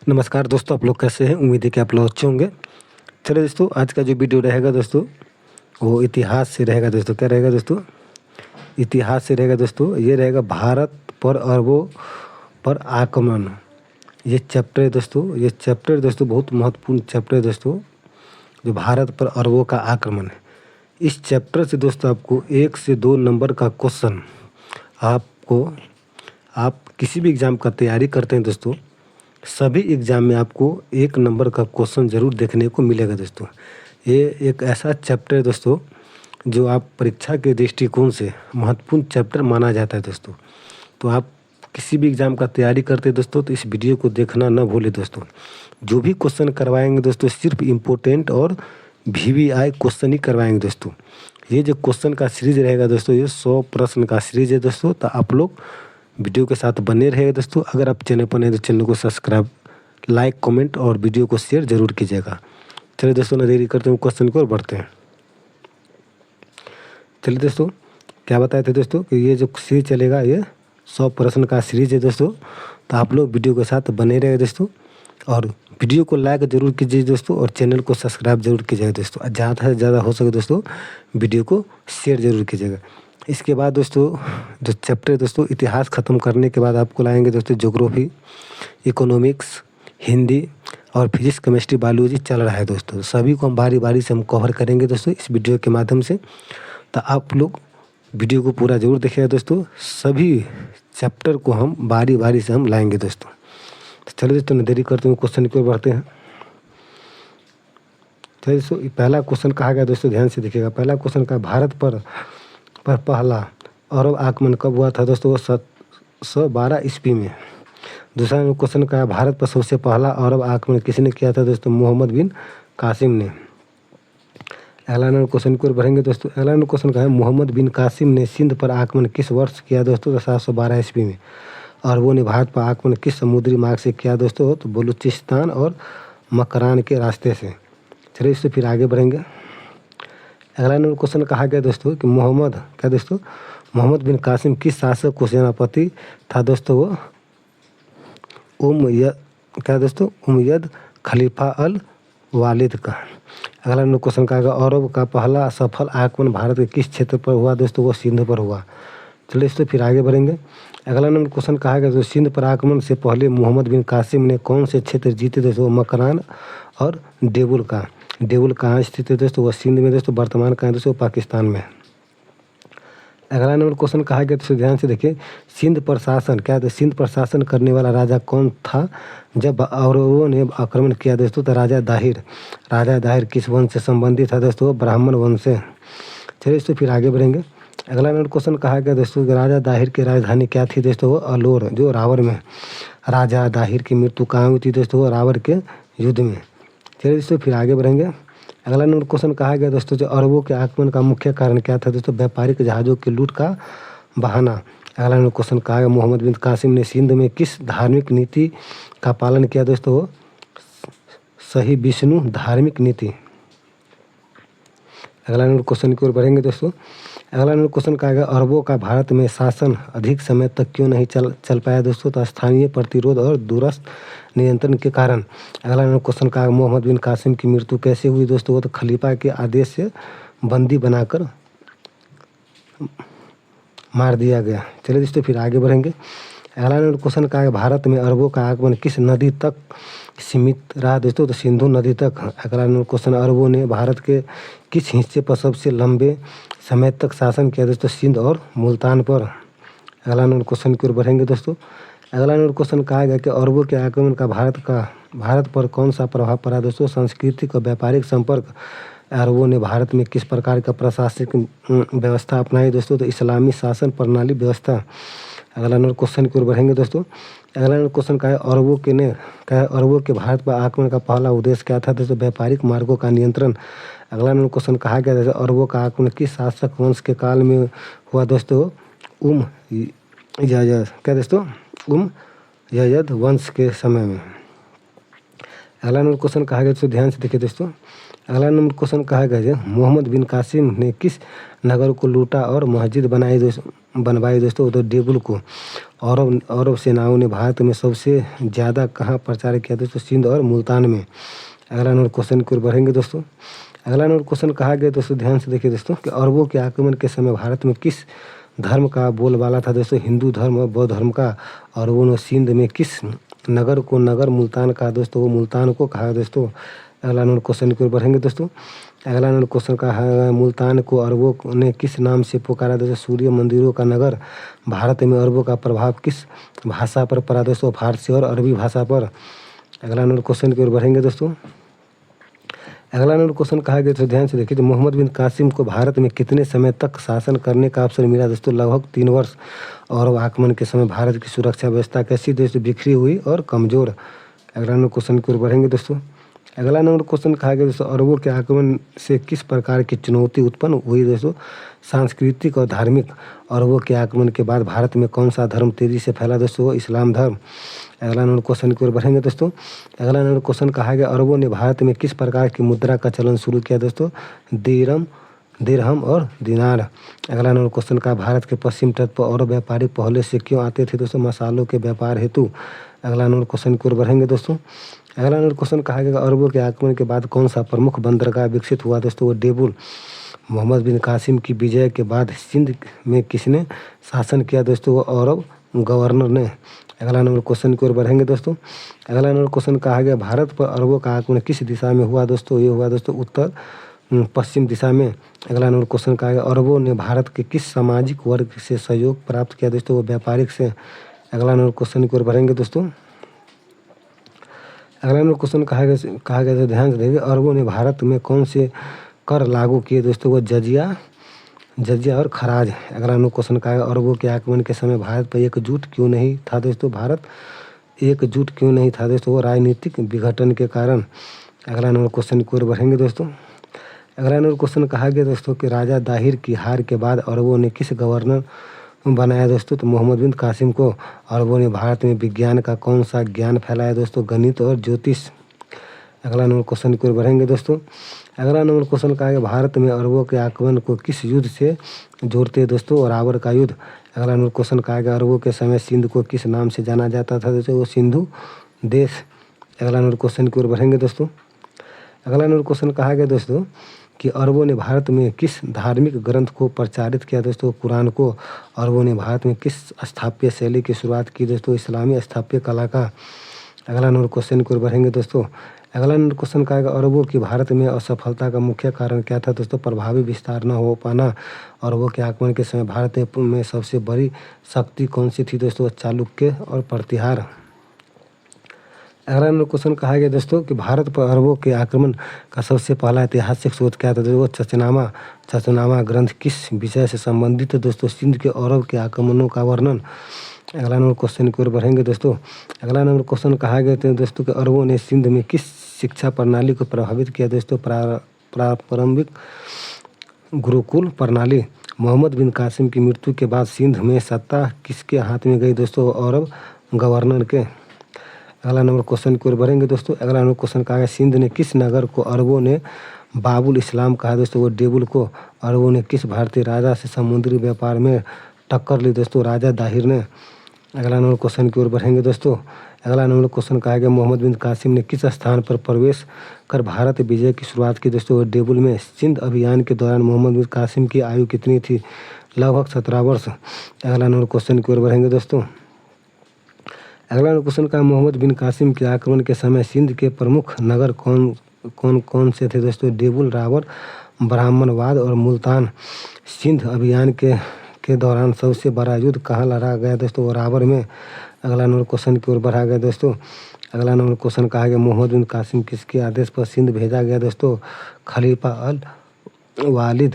नमस्कार दोस्तों, आप लोग कैसे हैं? उम्मीद है कि आप लोग अच्छे होंगे। चलिए दोस्तों, आज का जो वीडियो रहेगा दोस्तों, वो इतिहास से रहेगा दोस्तों। क्या रहेगा दोस्तों? इतिहास से रहेगा दोस्तों। ये रहेगा भारत पर अरबों पर आक्रमण। ये चैप्टर है दोस्तों। ये चैप्टर दोस्तों बहुत महत्वपूर्ण चैप्टर है दोस्तों, जो भारत पर अरबों का आक्रमण है। इस चैप्टर से दोस्तों आपको 1 से 2 नंबर का क्वेश्चन आपको आप किसी भी एग्ज़ाम का तैयारी करते हैं दोस्तों, सभी एग्ज़ाम में आपको 1 नंबर का क्वेश्चन ज़रूर देखने को मिलेगा दोस्तों। ये एक ऐसा चैप्टर है दोस्तों, जो आप परीक्षा के दृष्टिकोण से महत्वपूर्ण चैप्टर माना जाता है दोस्तों। तो आप किसी भी एग्ज़ाम का तैयारी करते हैं दोस्तों, तो इस वीडियो को देखना ना भूलें दोस्तों। जो भी क्वेश्चन करवाएंगे दोस्तों, सिर्फ इम्पोर्टेंट और वीवीआई क्वेश्चन ही करवाएंगे दोस्तों। ये जो क्वेश्चन का सीरीज रहेगा दोस्तों, ये 100 प्रश्न का सीरीज है दोस्तों। तो आप लोग वीडियो के साथ बने रहेगा दोस्तों। अगर आप चैनल पर नए तो चैनल को सब्सक्राइब, लाइक, कमेंट और वीडियो को शेयर जरूर कीजिएगा। चलिए दोस्तों, ना देरी करते हुए क्वेश्चन की ओर बढ़ते हैं। चलिए दोस्तों, क्या बताए थे दोस्तों कि ये जो सीरीज चलेगा, ये 100 प्रश्न का सीरीज है दोस्तों। तो आप लोग वीडियो के साथ बने रहे दोस्तों, और वीडियो को लाइक जरूर कीजिए दोस्तों, और चैनल को सब्सक्राइब जरूर कीजिएगा दोस्तों। ज़्यादा से ज़्यादा हो सके दोस्तों वीडियो को शेयर जरूर कीजिएगा। इसके बाद दोस्तों, जो चैप्टर दोस्तों, इतिहास ख़त्म करने के बाद आपको लाएंगे दोस्तों ज्योग्राफी, इकोनॉमिक्स, हिंदी और फिजिक्स, केमिस्ट्री, बायोलॉजी चल रहा है दोस्तों। सभी को हम बारी बारी से हम कवर करेंगे दोस्तों इस वीडियो के माध्यम से। तो आप लोग वीडियो को पूरा ज़रूर देखिएगा दोस्तों। सभी चैप्टर को हम बारी बारी से हम लाएंगे दोस्तों। तो चलिए दोस्तों, न देरी करते हुए क्वेश्चन की ओर बढ़ते हैं। चलिए दोस्तों, पहला क्वेश्चन कहा गया दोस्तों, ध्यान से देखिएगा। पहला क्वेश्चन का भारत पर पहला अरब आक्रमण कब हुआ था दोस्तों? वो 712 ईस्वी में। दूसरा क्वेश्चन का है, भारत पर सबसे पहला अरब आक्रमण किसने किया था दोस्तों? मोहम्मद बिन कासिम ने। अगला नंबर क्वेश्चन की ओर बढ़ेंगे दोस्तों। अगला नंबर क्वेश्चन का है, मोहम्मद बिन कासिम ने सिंध पर आक्रमण किस वर्ष किया दोस्तों? तो 712 ईस्वी में। अरबों ने भारत पर आक्रमण किस समुद्री मार्ग से किया दोस्तों? तो बलूचिस्तान और मकरान के रास्ते से। चलिए इससे फिर आगे बढ़ेंगे। अगला नंबर क्वेश्चन कहा गया दोस्तों कि मोहम्मद बिन कासिम किस शासक को सेनापति था दोस्तों? वो उमय्यद खलीफा अल वालिद का। अगला नंबर क्वेश्चन कहा गया, अरब का पहला सफल आक्रमण भारत के किस क्षेत्र पर हुआ दोस्तों? वो सिंध पर हुआ। चलिए इससे फिर आगे बढ़ेंगे। अगला नंबर क्वेश्चन कहा गया, तो सिंध पर आक्रमण से पहले मोहम्मद बिन कासिम ने कौन से क्षेत्र जीते दोस्तों? मकरान और देवुल का। देवुल कहाँ स्थित है दोस्तों? वह सिंध में दोस्तों। वर्तमान कहाँ है दोस्तों? पाकिस्तान में। अगला नंबर क्वेश्चन कहा गया तो ध्यान से देखिए, सिंध पर शासन सिंध पर शासन करने वाला राजा कौन था जब अरबों ने आक्रमण किया दोस्तों? तो राजा दाहिर किस वंश से संबंधित था दोस्तों? ब्राह्मण वंश से। चलिए इससे फिर आगे बढ़ेंगे। अगला नंबर क्वेश्चन कहा गया दोस्तों, राजा दाहिर की राजधानी क्या थी दोस्तों? वो अलोर, जो रावर में। राजा दाहिर की मृत्यु कहाँ हुई थी दोस्तों? वो रावर के युद्ध में। चलिए इससे फिर आगे बढ़ेंगे। अगला नंबर क्वेश्चन कहा गया दोस्तों, जो अरबों के आक्रमण का मुख्य कारण क्या था दोस्तों? व्यापारिक जहाज़ों की लूट का बहाना। अगला नंबर क्वेश्चन कहा गया, मोहम्मद बिन कासिम ने सिंध में किस धार्मिक नीति का पालन किया दोस्तों? वो सही विष्णु धार्मिक नीति। अगला नंबर क्वेश्चन की ओर बढ़ेंगे दोस्तों। अगला नंबर क्वेश्चन कहा गया, अरबों का भारत में शासन अधिक समय तक क्यों नहीं चल पाया दोस्तों? तो स्थानीय प्रतिरोध और दूरस्थ नियंत्रण के कारण। अगला नंबर क्वेश्चन कहा, मोहम्मद बिन कासिम की मृत्यु कैसे हुई दोस्तों? वो तो खलीफा के आदेश से बंदी बनाकर मार दिया गया। चलिए दोस्तों फिर आगे बढ़ेंगे। अगला नंबर क्वेश्चन कहा, भारत में अरबों का आगमन किस नदी तक सीमित रहा दोस्तों? तो सिंधु नदी तक। अगला नंबर क्वेश्चन, अरबों ने भारत के किस हिस्से पर सबसे लंबे समय तक शासन किया दोस्तों? सिंध और मुल्तान पर। अगला नंबर क्वेश्चन की ओर बढ़ेंगे दोस्तों। अगला नंबर क्वेश्चन कहा गया कि अरबों के आक्रमण का भारत पर कौन सा प्रभाव पड़ा दोस्तों? सांस्कृतिक और व्यापारिक संपर्क। अरबों ने भारत में किस प्रकार का प्रशासनिक व्यवस्था अपनाई दोस्तों? तो इस्लामी शासन प्रणाली व्यवस्था। अगला नंबर क्वेश्चन की ओर बढ़ेंगे दोस्तों। अगला नंबर क्वेश्चन का है, अरबों के भारत पर आक्रमण का पहला उद्देश्य क्या था दोस्तों? व्यापारिक मार्गों का नियंत्रण। अगला नंबर क्वेश्चन कहा गया जैसे, अरबों का आक्रमण किस शासक वंश के काल में हुआ दोस्तों? उमय्यद वंश के समय में। अगला नंबर क्वेश्चन कहा गया दोस्तों, ध्यान से देखिए दोस्तों। अगला नंबर क्वेश्चन कहा गया, मोहम्मद बिन कासिम ने किस नगर को लूटा और मस्जिद बनवाई दोस्तों? तो देवुल को। अरब सेनाओं ने भारत में सबसे ज़्यादा कहाँ प्रचार किया दोस्तों? सिंध और मुल्तान में। अगला नंबर क्वेश्चन की ओर बढ़ेंगे दोस्तों। अगला नंबर क्वेश्चन कहा गया दोस्तों, ध्यान से देखिए दोस्तों, कि अरबों के आक्रमण के समय भारत में किस धर्म का बोलबाला था दोस्तों? हिंदू धर्म और बौद्ध धर्म का। अरबों ने सिंध में किस नगर को नगर मुल्तान कहा दोस्तों? वो मुल्तान को कहा दोस्तों। अगला नंबर क्वेश्चन की ओर बढ़ेंगे दोस्तों। अगला नंबर क्वेश्चन का है, मुल्तान को अरबों ने किस नाम से पुकारा दोस्तों? सूर्य मंदिरों का नगर। भारत में अरबों का प्रभाव किस भाषा पर पड़ा दोस्तों? फारसी और अरबी भाषा पर। अगला नंबर क्वेश्चन की ओर बढ़ेंगे दोस्तों। अगला नंबर क्वेश्चन कहा गया तो ध्यान से देखिए, मोहम्मद बिन कासिम को भारत में कितने समय तक शासन करने का अवसर मिला दोस्तों? लगभग 3 वर्ष। और आक्रमण के समय भारत की सुरक्षा व्यवस्था कैसी दोस्तों? बिखरी हुई और कमजोर। अगला नंबर क्वेश्चन की ओर बढ़ेंगे दोस्तों। अगला नंबर क्वेश्चन कहा गया दोस्तों, अरबों के आक्रमण से किस प्रकार की चुनौती उत्पन्न हुई दोस्तों? सांस्कृतिक और धार्मिक। अरबों के आक्रमण के बाद भारत में कौन सा धर्म तेजी से फैला दोस्तों? इस्लाम धर्म। अगला नंबर क्वेश्चन की ओर बढ़ेंगे दोस्तों। अगला नंबर क्वेश्चन कहा गया, अरबों ने भारत में किस प्रकार की मुद्रा का चलन शुरू किया दोस्तों? दिरहम और दिनार। अगला नंबर क्वेश्चन का, भारत के पश्चिम तट पर अरब व्यापारी पहले से क्यों आते थे दोस्तों? मसालों के व्यापार हेतु। अगला नंबर क्वेश्चन की ओर बढ़ेंगे दोस्तों। अगला नंबर क्वेश्चन कहा गया, अरबों के आक्रमण के बाद कौन सा प्रमुख बंदरगाह विकसित हुआ दोस्तों? वो देबुल। मोहम्मद बिन कासिम की विजय के बाद सिंध में किसने शासन किया दोस्तों? वो अरब गवर्नर ने। अगला नंबर क्वेश्चन की ओर बढ़ेंगे दोस्तों। अगला नंबर क्वेश्चन कहा गया, भारत पर अरबों का आक्रमण किस दिशा में हुआ दोस्तों? ये हुआ दोस्तों उत्तर पश्चिम दिशा में। अगला नंबर क्वेश्चन कहा गया, अरबों ने भारत के किस सामाजिक वर्ग से सहयोग प्राप्त किया दोस्तों? वो व्यापारिक से। अगला नंबर क्वेश्चन की ओर बढ़ेंगे दोस्तों। अगला नंबर क्वेश्चन कहा गया तो ध्यान से देखिए, अरबों ने भारत में कौन से कर लागू किए दोस्तों? वो जजिया और खराज। अगला नंबर क्वेश्चन कहा गया, अरबों के आक्रमण के समय भारत पर एकजुट क्यों नहीं था दोस्तों? भारत एकजुट क्यों नहीं था दोस्तों? वो राजनीतिक विघटन के कारण। अगला नंबर क्वेश्चन की ओर बढ़ेंगे दोस्तों। अगला नंबर क्वेश्चन कहा गया दोस्तों, कि राजा दाहिर की हार के बाद अरबों ने किस गवर्नर बनाया दोस्तों? तो मोहम्मद बिन कासिम को। अरबों ने भारत में विज्ञान का कौन सा ज्ञान फैलाया दोस्तों? गणित और ज्योतिष। अगला नंबर क्वेश्चन की ओर बढ़ेंगे दोस्तों। अगला नंबर क्वेश्चन कहा गया, भारत में अरबों के आक्रमण को किस युद्ध से जोड़ते दोस्तों? रावर का युद्ध। अगला नंबर क्वेश्चन कहा गया, अरबों के समय सिंध को किस नाम से जाना जाता था दोस्तों? वो सिंधु देश। अगला नंबर क्वेश्चन की ओर बढ़ेंगे दोस्तों। अगला नंबर क्वेश्चन कहा गया दोस्तों, कि अरबों ने भारत में किस धार्मिक ग्रंथ को प्रचारित किया दोस्तों? कुरान को। अरबों ने भारत में किस स्थापत्य शैली की शुरुआत की दोस्तों? इस्लामी स्थापत्य कला का। अगला नंबर क्वेश्चन की ओर बढ़ेंगे दोस्तों। अगला नंबर क्वेश्चन का, अरबों की भारत में असफलता का मुख्य कारण क्या था दोस्तों? प्रभावी विस्तार न हो पाना। अरबों के आक्रमण के समय भारत में सबसे बड़ी शक्ति कौन सी थी दोस्तों? चालुक्य और प्रतिहार। अगला नंबर क्वेश्चन कहा गया दोस्तों, कि भारत पर अरबों के आक्रमण का सबसे पहला ऐतिहासिक शोध क्या था दोस्तों? वो चचनामा ग्रंथ किस विषय से संबंधित है दोस्तों? सिंध के अरब के आक्रमणों का वर्णन। अगला नंबर क्वेश्चन की ओर बढ़ेंगे दोस्तों। अगला नंबर क्वेश्चन कहा गया था दोस्तों, कि अरबों ने सिंध में किस शिक्षा प्रणाली को प्रभावित किया दोस्तों? प्रारंभिक गुरुकुल प्रणाली। मोहम्मद बिन कासिम की मृत्यु के बाद सिंध में सत्ता किसके हाथ में गई दोस्तों? अरब गवर्नर के। अगला नंबर क्वेश्चन की ओर बढ़ेंगे दोस्तों। अगला नंबर क्वेश्चन कहा गया, सिंध ने किस नगर को अरबों ने बाबुल इस्लाम कहा दोस्तों? वो देबुल को। अरबों ने किस भारतीय राजा से समुद्री व्यापार में टक्कर ली दोस्तों? राजा दाहिर ने। अगला नंबर क्वेश्चन की ओर बढ़ेंगे दोस्तों। अगला नंबर क्वेश्चन कहा गया, मोहम्मद बिन कासिम ने किस स्थान पर प्रवेश कर भारत विजय की शुरुआत की दोस्तों? वो देबुल में। सिंध अभियान के दौरान मोहम्मद बिन कासिम की आयु कितनी थी? लगभग 17 वर्ष। अगला नंबर क्वेश्चन की ओर बढ़ेंगे दोस्तों। अगला क्वेश्चन का, मोहम्मद बिन कासिम के आक्रमण के समय सिंध के प्रमुख नगर कौन से थे दोस्तों? देबुल, रावर, ब्राह्मणवाद और मुल्तान। सिंध अभियान के दौरान सबसे बड़ा युद्ध कहाँ लड़ा गया दोस्तों? रावर में। अगला नंबर क्वेश्चन की ओर बढ़ा गया दोस्तों। अगला नंबर क्वेश्चन कहा गया, मोहम्मद बिन कासिम किसके आदेश पर सिंध भेजा गया दोस्तों? खलीफा अल वालिद।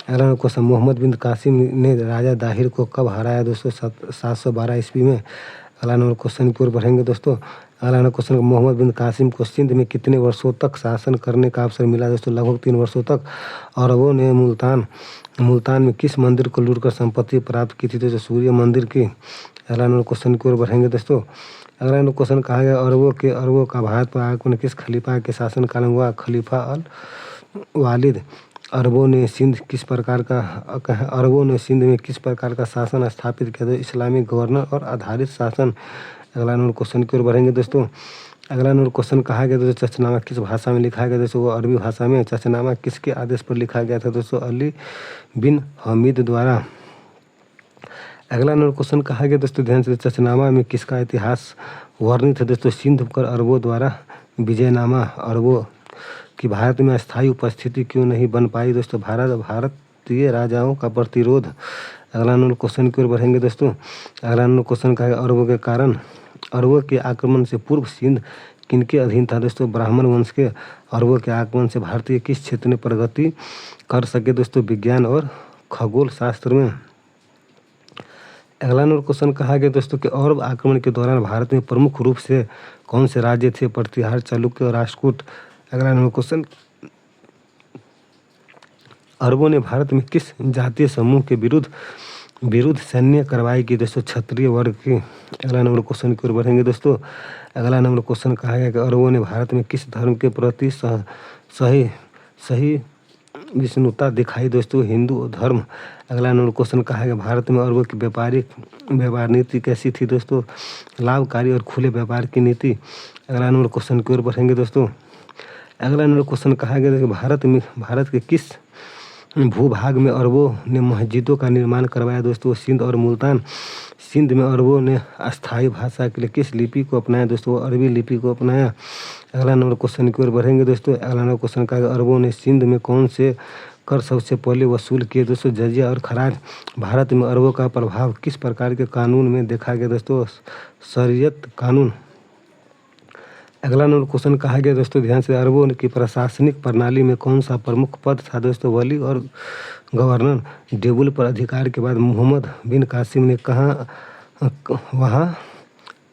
अगला नंबर क्वेश्चन, मोहम्मद बिन कासिम ने राजा दाहिर को कब हराया दोस्तों? 712 ईस्वी में। अगला नंबर क्वेश्चन की ओर बढ़ेंगे दोस्तों। अगला नंबर क्वेश्चन, मोहम्मद बिन कासिम को सिंध में कितने वर्षों तक शासन करने का अवसर मिला दोस्तों? लगभग 3 वर्षों तक। अरबों ने मुल्तान में किस मंदिर को लूटकर संपत्ति प्राप्त की थी दोस्तों? सूर्य मंदिर की। अगला नंबर क्वेश्चन की ओर बढ़ेंगे दोस्तों। अगला नंबर क्वेश्चन कहा गया, अरबों का भारत पर आक्रमण किस खलीफा के शासन काल में हुआ? खलीफा अल वालिद। अरबों ने सिंध किस प्रकार का अरबों ने सिंध में किस प्रकार का शासन स्थापित किया? तो इस्लामिक गवर्नर और आधारित शासन। अगला नंबर क्वेश्चन की ओर बढ़ेंगे दोस्तों। अगला नंबर क्वेश्चन कहा गया दोस्तों चचनामा किस भाषा में लिखा गया? दोस्तों वो अरबी भाषा में। चचनामा किसके आदेश पर लिखा गया था? दोस्तों अली बिन हमीद द्वारा। अगला नंबर क्वेश्चन कहा गया दोस्तों ध्यान से चचनामा में किसका इतिहास वर्णित है? दोस्तों सिंध पर अरबों द्वारा विजयनामा। अरबों की भारत में अस्थायी उपस्थिति क्यों नहीं बन पाई? दोस्तों भारतीय राजाओं का प्रतिरोध। अगला नंबर क्वेश्चन की ओर बढ़ेंगे दोस्तों। अगला नंबर क्वेश्चन का है अरबों के कारण। अरबों के आक्रमण से पूर्व सिंध किनके अधीन था? दोस्तों ब्राह्मण वंश के। अरबों के आक्रमण से भारतीय किस क्षेत्र में प्रगति कर सके? दोस्तों विज्ञान और खगोल शास्त्र में। अगला नंबर क्वेश्चन कहा गया दोस्तों कि अरब आक्रमण के दौरान भारत में प्रमुख रूप से कौन से राज्य थे? प्रतिहार, चालुक्य और राष्ट्रकूट। अगला नंबर क्वेश्चन अरबों ने भारत में किस जातीय समूह के विरुद्ध सैन्य कार्रवाई की? दोस्तों क्षत्रिय वर्ग की। अगला नंबर क्वेश्चन की ओर बढ़ेंगे दोस्तों। अगला नंबर क्वेश्चन कहा गया कि अरबों ने भारत में किस धर्म के प्रति सही विष्णुता दिखाई? दोस्तों हिंदू धर्म। अगला नंबर क्वेश्चन कहा गया भारत में अरबों की व्यापार नीति कैसी थी? दोस्तों लाभकारी और खुले व्यापार की नीति। अगला नंबर क्वेश्चन की ओर बढ़ेंगे दोस्तों। अगला नंबर क्वेश्चन कहा गया कि भारत के किस भूभाग में अरबों ने मस्जिदों का निर्माण करवाया? दोस्तों सिंध और मुल्तान। सिंध में अरबों ने अस्थायी भाषा के लिए किस लिपि को अपनाया? दोस्तों अरबी लिपि को अपनाया। अगला नंबर क्वेश्चन की ओर बढ़ेंगे दोस्तों। अगला नंबर क्वेश्चन का अरबों ने सिंध में कौन से कर सबसे पहले वसूल किए? दोस्तों जजिया और खराज। भारत में अरबों का प्रभाव किस प्रकार के कानून में देखा गया? दोस्तों शरीयत कानून। अगला नंबर क्वेश्चन कहा गया दोस्तों ध्यान से अरबों की प्रशासनिक प्रणाली में कौन सा प्रमुख पद था? दोस्तों वली और गवर्नर। देवुल पर अधिकार के बाद मोहम्मद बिन कासिम ने वहाँ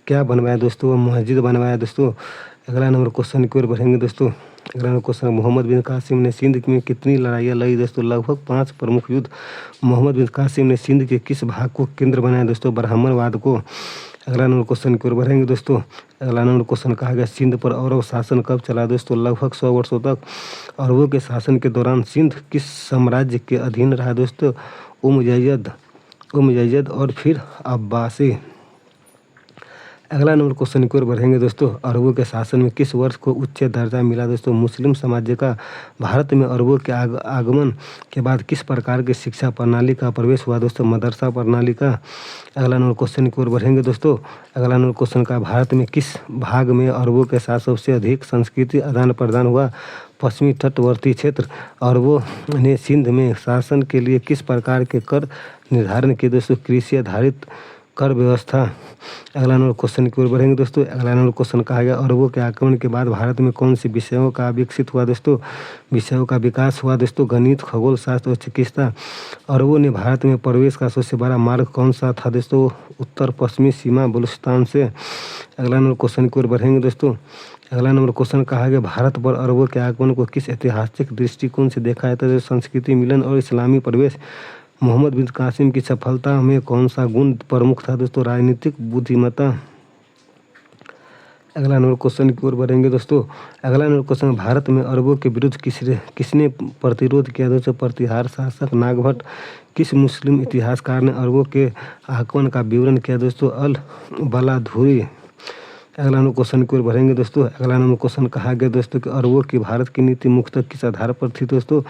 क्या बनवाया? दोस्तों वो मस्जिद बनवाया। दोस्तों अगला नंबर क्वेश्चन की ओर बढ़ेंगे दोस्तों। अगला नंबर क्वेश्चन मोहम्मद बिन कासिम ने सिंध में कितनी लड़ाइयाँ लड़ी? दोस्तों लगभग 5 प्रमुख युद्ध। मोहम्मद बिन कासिम ने सिंध के किस भाग को केंद्र बनाया? दोस्तों ब्राह्मणवाद को। अगला नंबर क्वेश्चन की ओर बढ़ेंगे दोस्तों। अगला नंबर क्वेश्चन कहा गया सिंध पर अरब शासन कब चला? दोस्तों लगभग 100 वर्षों तक। अरबों के शासन के दौरान सिंध किस साम्राज्य के अधीन रहा? दोस्तों उमय्यद और फिर अब्बासी। अगला नंबर क्वेश्चन की ओर बढ़ेंगे दोस्तों। अरबों के शासन में किस वर्ष को उच्च दर्जा मिला? दोस्तों मुस्लिम साम्राज्य का। भारत में अरबों के आगमन के बाद किस प्रकार की शिक्षा प्रणाली का प्रवेश हुआ? दोस्तों मदरसा प्रणाली का। अगला नंबर क्वेश्चन की ओर बढ़ेंगे दोस्तों। अगला नंबर क्वेश्चन का भारत में किस भाग में अरबों के साथ सबसे अधिक संस्कृति आदान प्रदान हुआ? पश्चिमी तटवर्ती क्षेत्र। अरबों ने सिंध में शासन के लिए किस प्रकार के कर निर्धारण किए? दोस्तों कृषि आधारित कर व्यवस्था। अगला नंबर क्वेश्चन की ओर बढ़ेंगे दोस्तों। अगला नंबर क्वेश्चन कहा गया अरबों के आक्रमण के बाद भारत में कौन से विषयों का विकसित हुआ? दोस्तों विषयों का विकास हुआ। दोस्तों गणित, खगोल शास्त्र और चिकित्सा। अरबों ने भारत में प्रवेश का सबसे बड़ा मार्ग कौन सा था? दोस्तों उत्तर पश्चिमी सीमा बलूचिस्तान से। अगला नंबर क्वेश्चन की ओर बढ़ेंगे दोस्तों। अगला नंबर क्वेश्चन कहा गया भारत पर अरबों के आगमन को किस ऐतिहासिक दृष्टिकोण से देखा जाता है? संस्कृति मिलन और इस्लामी प्रवेश। मोहम्मद बिन कासिम की सफलता में कौन सा गुण प्रमुख था? दोस्तों राजनीतिक बुद्धिमत्ता। अगला नंबर क्वेश्चन की ओर बढ़ेंगे दोस्तों। अगला नंबर क्वेश्चन भारत में अरबों के विरुद्ध किसने प्रतिरोध किया? दोस्तों प्रतिहार शासक नागभट्ट। किस मुस्लिम इतिहासकार ने अरबों के आक्रमण का विवरण किया? दोस्तों अल बलाधुरी। अगला नंबर क्वेश्चन की ओर बढ़ेंगे दोस्तों। अगला नंबर क्वेश्चन कहा गया दोस्तों कि अरबों की भारत की नीति मुख्यतः किस आधार पर थी? दोस्तों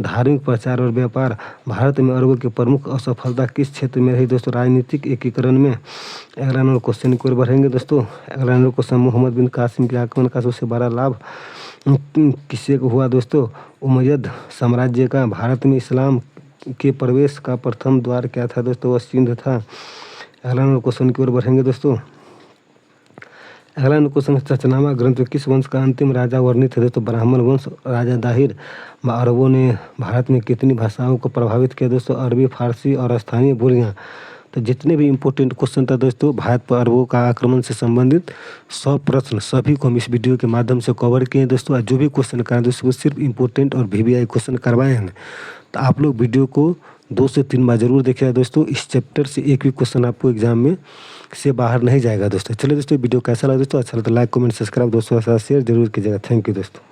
धार्मिक प्रचार और व्यापार। भारत में अरबों की प्रमुख असफलता किस क्षेत्र में रही? दोस्तों राजनीतिक एकीकरण में। अगला नंबर क्वेश्चन की ओर बढ़ेंगे दोस्तों। अगला नंबर क्वेश्चन मोहम्मद बिन कासिम के आक्रमण का सबसे बड़ा लाभ किससे हुआ? दोस्तों उमय्यद साम्राज्य का। भारत में इस्लाम के प्रवेश का प्रथम द्वार क्या था? दोस्तों वह सिंध था। अगला नंबर क्वेश्चन की ओर बढ़ेंगे दोस्तों। अगला क्वेश्चन चचनामा ग्रंथ में किस वंश का अंतिम राजा वर्णित है? दोस्तों ब्राह्मण वंश। राजा दाहिर। अरबों ने भारत में कितनी भाषाओं को प्रभावित किया? दोस्तों अरबी, फारसी और स्थानीय बोलियां। तो जितने भी इंपॉर्टेंट क्वेश्चन था दोस्तों भारत पर अरबों का आक्रमण से संबंधित 100 प्रश्न सभी को हम इस वीडियो के माध्यम से कवर किए दोस्तों। जो भी क्वेश्चन कराए दोस्तों वो सिर्फ इंपॉर्टेंट और VVI क्वेश्चन करवाए हैं। तो आप लोग वीडियो को 2 से 3 बार जरूर देखिएगा दोस्तों। इस चैप्टर से एक भी क्वेश्चन आपको एग्जाम में से बाहर नहीं जाएगा दोस्तों। चलिए दोस्तों वीडियो कैसा लगा दोस्तों? अच्छा लगा तो लाइक, कमेंट, सब्सक्राइब दोस्तों के साथ शेयर जरूर कीजिएगा। थैंक यू दोस्तों।